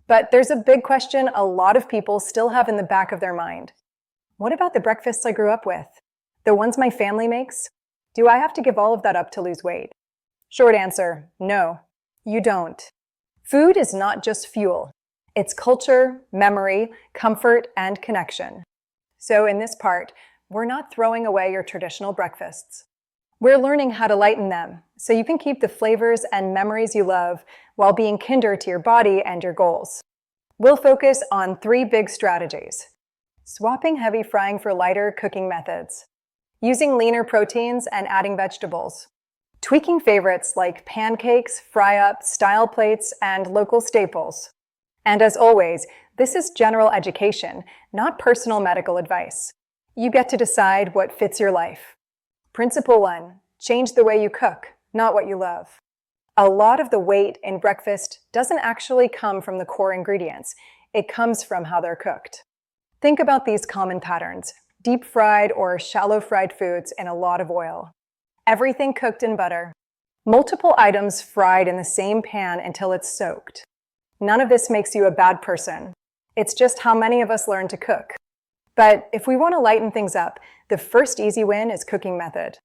But there's a big question a lot of people still have in the back of their mind. What about the breakfasts I grew up with? The ones my family makes? Do I have to give all of that up to lose weight? Short answer, no, you don't. Food is not just fuel. It's culture, memory, comfort, and connection. So in this part, we're not throwing away your traditional breakfasts. We're learning how to lighten them so you can keep the flavors and memories you love while being kinder to your body and your goals. We'll focus on 3 big strategies. Swapping heavy frying for lighter cooking methods. Using leaner proteins and adding vegetables. Tweaking favorites like pancakes, fry-up, style plates, and local staples. And as always, this is general education, not personal medical advice. You get to decide what fits your life. Principle 1, change the way you cook, not what you love. A lot of the weight in breakfast doesn't actually come from the core ingredients. It comes from how they're cooked. Think about these common patterns: deep fried or shallow fried foods in a lot of oil. Everything cooked in butter. Multiple items fried in the same pan until it's soaked. None of this makes you a bad person. It's just how many of us learn to cook. But if we want to lighten things up, the first easy win is cooking method.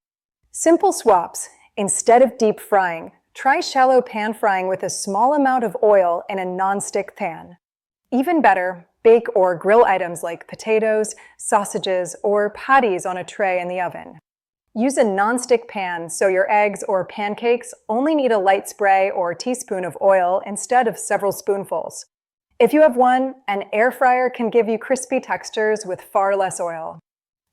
Simple swaps. Instead of deep frying, try shallow pan frying with a small amount of oil in a non-stick pan. Even better, bake or grill items like potatoes, sausages, or patties on a tray in the oven. Use a non-stick pan so your eggs or pancakes only need a light spray or teaspoon of oil instead of several spoonfuls. If you have one, an air fryer can give you crispy textures with far less oil.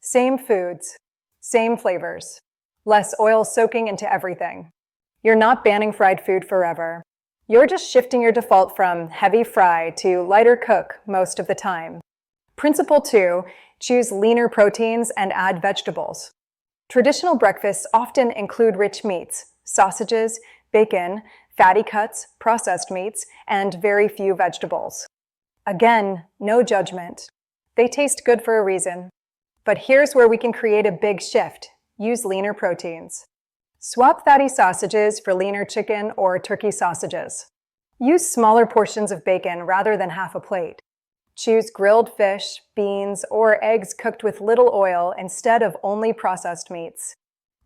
Same foods, same flavors, less oil soaking into everything. You're not banning fried food forever. You're just shifting your default from heavy fry to lighter cook most of the time. Principle 2, choose leaner proteins and add vegetables. Traditional breakfasts often include rich meats, sausages, bacon, fatty cuts, processed meats, and very few vegetables. Again, no judgment. They taste good for a reason. But here's where we can create a big shift. Use leaner proteins. Swap fatty sausages for leaner chicken or turkey sausages. Use smaller portions of bacon rather than half a plate. Choose grilled fish, beans, or eggs cooked with little oil instead of only processed meats.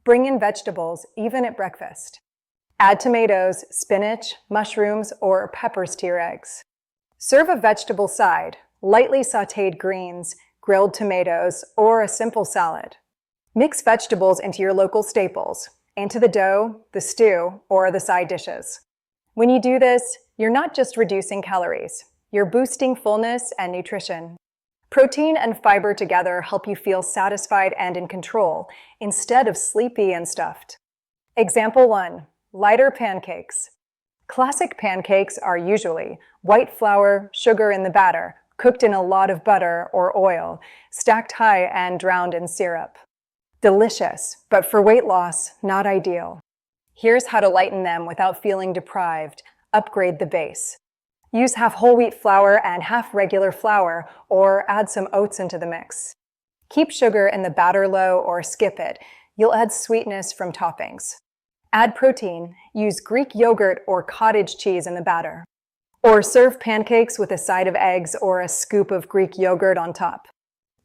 Bring in vegetables, even at breakfast. Add tomatoes, spinach, mushrooms, or peppers to your eggs. Serve a vegetable side, lightly sautéed greens, grilled tomatoes, or a simple salad. Mix vegetables into your local staples, into the dough, the stew, or the side dishes. When you do this, you're not just reducing calories, you're boosting fullness and nutrition. Protein and fiber together help you feel satisfied and in control, instead of sleepy and stuffed. Example 1, lighter pancakes. Classic pancakes are usually white flour, sugar in the batter, cooked in a lot of butter or oil, stacked high and drowned in syrup. Delicious, but for weight loss, not ideal. Here's how to lighten them without feeling deprived. Upgrade the base. Use half whole wheat flour and half regular flour, or add some oats into the mix. Keep sugar in the batter low or skip it. You'll add sweetness from toppings. Add protein. Use Greek yogurt or cottage cheese in the batter. Or serve pancakes with a side of eggs or a scoop of Greek yogurt on top.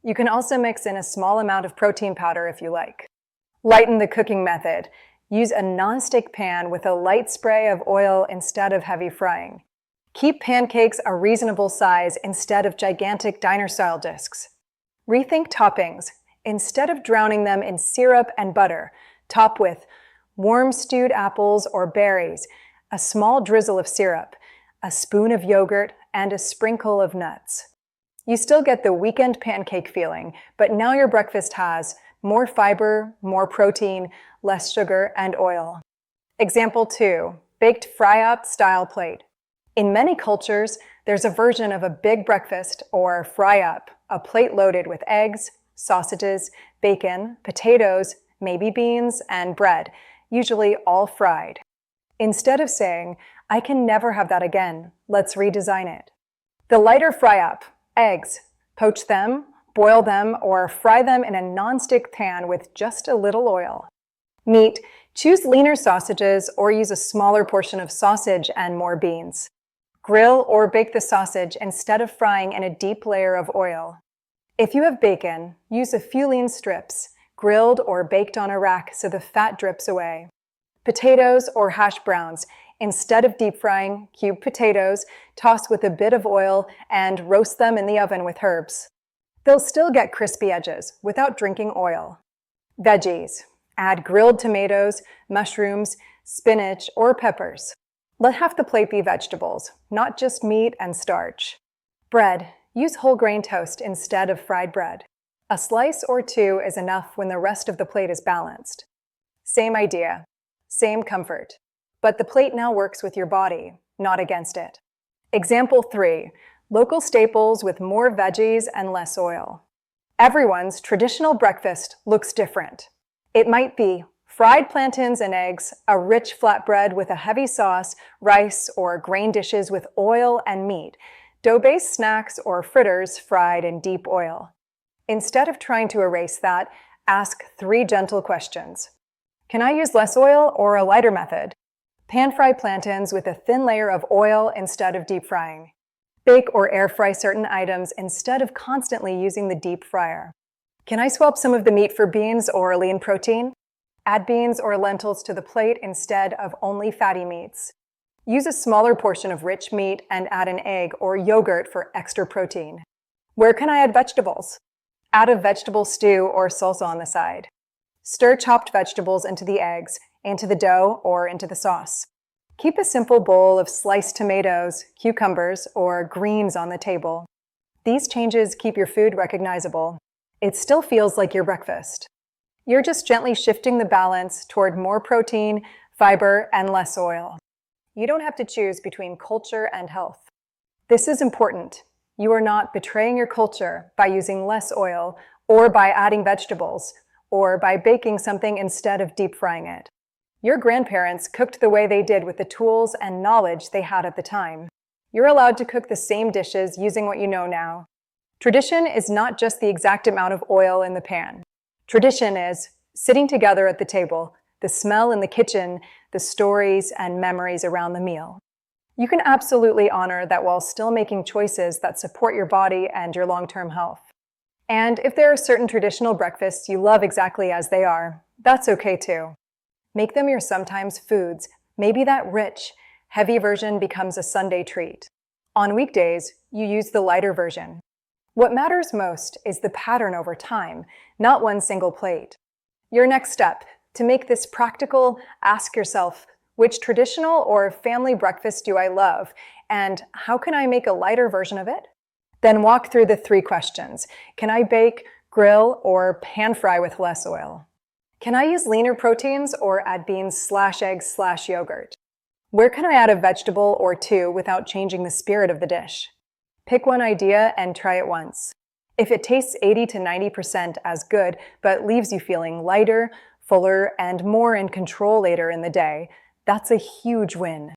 You can also mix in a small amount of protein powder if you like. Lighten the cooking method. Use a non-stick pan with a light spray of oil instead of heavy frying. Keep pancakes a reasonable size instead of gigantic diner-style discs. Rethink toppings. Instead of drowning them in syrup and butter, top with warm stewed apples or berries, a small drizzle of syrup, a spoon of yogurt, and a sprinkle of nuts. You still get the weekend pancake feeling, but now your breakfast has more fiber, more protein, less sugar, and oil. Example 2, baked fry-up style plate. In many cultures, there's a version of a big breakfast or fry-up, a plate loaded with eggs, sausages, bacon, potatoes, maybe beans, and bread, usually all fried. Instead of saying, "I can never have that again, let's redesign it." The lighter fry-up, eggs, poach them, boil them, or fry them in a non-stick pan with just a little oil. Meat, choose leaner sausages or use a smaller portion of sausage and more beans. Grill or bake the sausage instead of frying in a deep layer of oil. If you have bacon, use a few lean strips, grilled or baked on a rack so the fat drips away. Potatoes or hash browns, instead of deep frying, cube potatoes, toss with a bit of oil, and roast them in the oven with herbs. They'll still get crispy edges without drinking oil. Veggies. Add grilled tomatoes, mushrooms, spinach, or peppers. Let half the plate be vegetables, not just meat and starch. Bread. Use whole grain toast instead of fried bread. A slice or two is enough when the rest of the plate is balanced. Same idea, same comfort. But the plate now works with your body, not against it. Example 3. Local staples with more veggies and less oil. Everyone's traditional breakfast looks different. It might be fried plantains and eggs, a rich flatbread with a heavy sauce, rice or grain dishes with oil and meat, dough-based snacks or fritters fried in deep oil. Instead of trying to erase that, ask 3 gentle questions. Can I use less oil or a lighter method? Pan-fry plantains with a thin layer of oil instead of deep frying. Bake or air fry certain items instead of constantly using the deep fryer. Can I swap some of the meat for beans or lean protein? Add beans or lentils to the plate instead of only fatty meats. Use a smaller portion of rich meat and add an egg or yogurt for extra protein. Where can I add vegetables? Add a vegetable stew or salsa on the side. Stir chopped vegetables into the eggs, into the dough, or into the sauce. Keep a simple bowl of sliced tomatoes, cucumbers, or greens on the table. These changes keep your food recognizable. It still feels like your breakfast. You're just gently shifting the balance toward more protein, fiber, and less oil. You don't have to choose between culture and health. This is important. You are not betraying your culture by using less oil, or by adding vegetables, or by baking something instead of deep frying it. Your grandparents cooked the way they did with the tools and knowledge they had at the time. You're allowed to cook the same dishes using what you know now. Tradition is not just the exact amount of oil in the pan. Tradition is sitting together at the table, the smell in the kitchen, the stories and memories around the meal. You can absolutely honor that while still making choices that support your body and your long-term health. And if there are certain traditional breakfasts you love exactly as they are, that's okay too. Make them your sometimes foods. Maybe that rich, heavy version becomes a Sunday treat. On weekdays, you use the lighter version. What matters most is the pattern over time, not one single plate. Your next step, to make this practical, ask yourself, which traditional or family breakfast do I love, and how can I make a lighter version of it? Then walk through the 3 questions. Can I bake, grill, or pan fry with less oil? Can I use leaner proteins or add beans/eggs/yogurt? Where can I add a vegetable or 2 without changing the spirit of the dish? Pick one idea and try it once. If it tastes 80 to 90% as good, but leaves you feeling lighter, fuller, and more in control later in the day, that's a huge win.